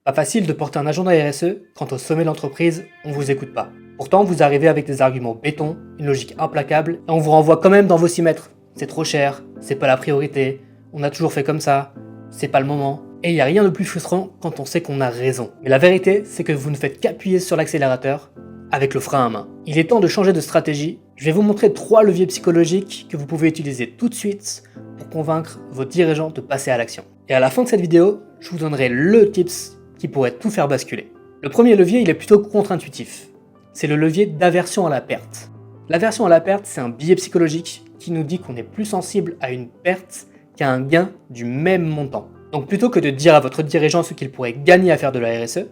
Pas facile de porter un agenda RSE quand au sommet de l'entreprise, on vous écoute pas. Pourtant, vous arrivez avec des arguments béton, une logique implacable, et on vous renvoie quand même dans vos 6 mètres. C'est trop cher, c'est pas la priorité, on a toujours fait comme ça, c'est pas le moment. Et il n'y a rien de plus frustrant quand on sait qu'on a raison. Mais la vérité, c'est que vous ne faites qu'appuyer sur l'accélérateur avec le frein à main. Il est temps de changer de stratégie. Je vais vous montrer 3 leviers psychologiques que vous pouvez utiliser tout de suite pour convaincre vos dirigeants de passer à l'action. Et à la fin de cette vidéo, je vous donnerai le tips qui pourrait tout faire basculer. Le premier levier, il est plutôt contre-intuitif. C'est le levier d'aversion à la perte. L'aversion à la perte, c'est un biais psychologique qui nous dit qu'on est plus sensible à une perte qu'à un gain du même montant. Donc plutôt que de dire à votre dirigeant ce qu'il pourrait gagner à faire de la RSE,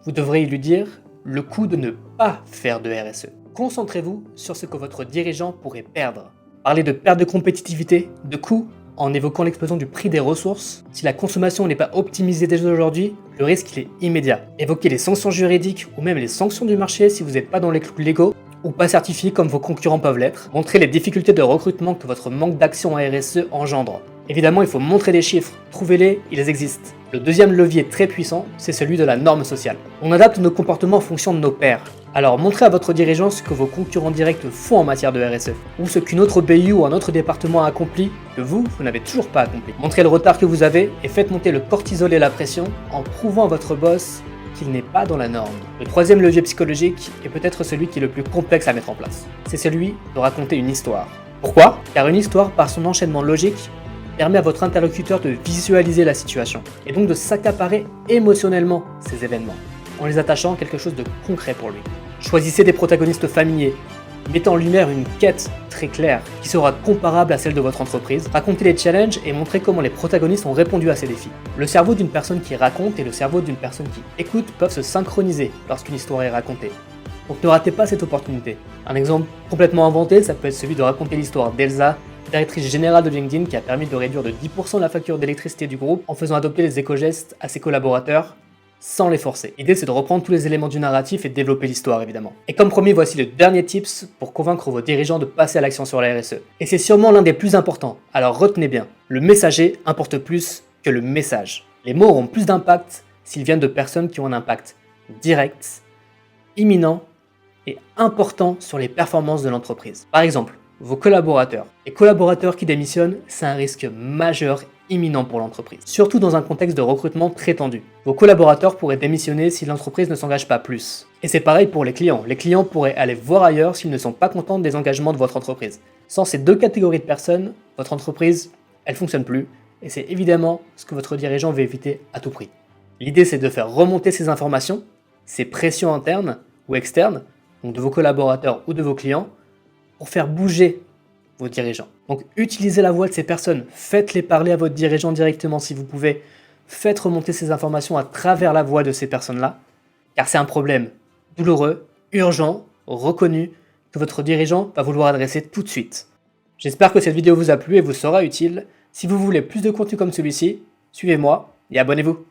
vous devriez lui dire le coût de ne pas faire de RSE. Concentrez-vous sur ce que votre dirigeant pourrait perdre. Parlez de perte de compétitivité, de coûts, en évoquant l'explosion du prix des ressources. Si la consommation n'est pas optimisée dès aujourd'hui, le risque il est immédiat. Évoquez les sanctions juridiques ou même les sanctions du marché si vous n'êtes pas dans les clous légaux ou pas certifié comme vos concurrents peuvent l'être. Montrez les difficultés de recrutement que votre manque d'action à RSE engendre. Évidemment, il faut montrer des chiffres, trouvez-les, ils existent. Le deuxième levier très puissant, c'est celui de la norme sociale. On adapte nos comportements en fonction de nos pairs. Alors montrez à votre dirigeant ce que vos concurrents directs font en matière de RSE, ou ce qu'une autre BU ou un autre département a accompli que vous n'avez toujours pas accompli. Montrez le retard que vous avez et faites monter le cortisol et la pression en prouvant à votre boss qu'il n'est pas dans la norme. Le troisième levier psychologique est peut-être celui qui est le plus complexe à mettre en place. C'est celui de raconter une histoire. Pourquoi ? Car une histoire, par son enchaînement logique, permet à votre interlocuteur de visualiser la situation, et donc de s'accaparer émotionnellement ces événements, en les attachant à quelque chose de concret pour lui. Choisissez des protagonistes familiers, mettez en lumière une quête très claire, qui sera comparable à celle de votre entreprise, racontez les challenges et montrez comment les protagonistes ont répondu à ces défis. Le cerveau d'une personne qui raconte et le cerveau d'une personne qui écoute peuvent se synchroniser lorsqu'une histoire est racontée. Donc ne ratez pas cette opportunité. Un exemple complètement inventé, ça peut être celui de raconter l'histoire d'Elsa, directrice générale de LinkedIn qui a permis de réduire de 10% la facture d'électricité du groupe en faisant adopter les éco-gestes à ses collaborateurs sans les forcer. L'idée c'est de reprendre tous les éléments du narratif et de développer l'histoire évidemment. Et comme promis, voici le dernier tips pour convaincre vos dirigeants de passer à l'action sur la RSE. Et c'est sûrement l'un des plus importants, alors retenez bien, le messager importe plus que le message. Les mots auront plus d'impact s'ils viennent de personnes qui ont un impact direct, imminent et important sur les performances de l'entreprise. Par exemple, vos collaborateurs. Les collaborateurs qui démissionnent, c'est un risque majeur imminent pour l'entreprise, surtout dans un contexte de recrutement très tendu. Vos collaborateurs pourraient démissionner si l'entreprise ne s'engage pas plus. Et c'est pareil pour les clients. Les clients pourraient aller voir ailleurs s'ils ne sont pas contents des engagements de votre entreprise. Sans ces deux catégories de personnes, votre entreprise, elle fonctionne plus, et c'est évidemment ce que votre dirigeant veut éviter à tout prix. L'idée c'est de faire remonter ces informations, ces pressions internes ou externes, donc de vos collaborateurs ou de vos clients, pour faire bouger vos dirigeants. Donc utilisez la voix de ces personnes, faites-les parler à votre dirigeant directement si vous pouvez, faites remonter ces informations à travers la voix de ces personnes-là, car c'est un problème douloureux, urgent, reconnu, que votre dirigeant va vouloir adresser tout de suite. J'espère que cette vidéo vous a plu et vous sera utile. Si vous voulez plus de contenu comme celui-ci, suivez-moi et abonnez-vous.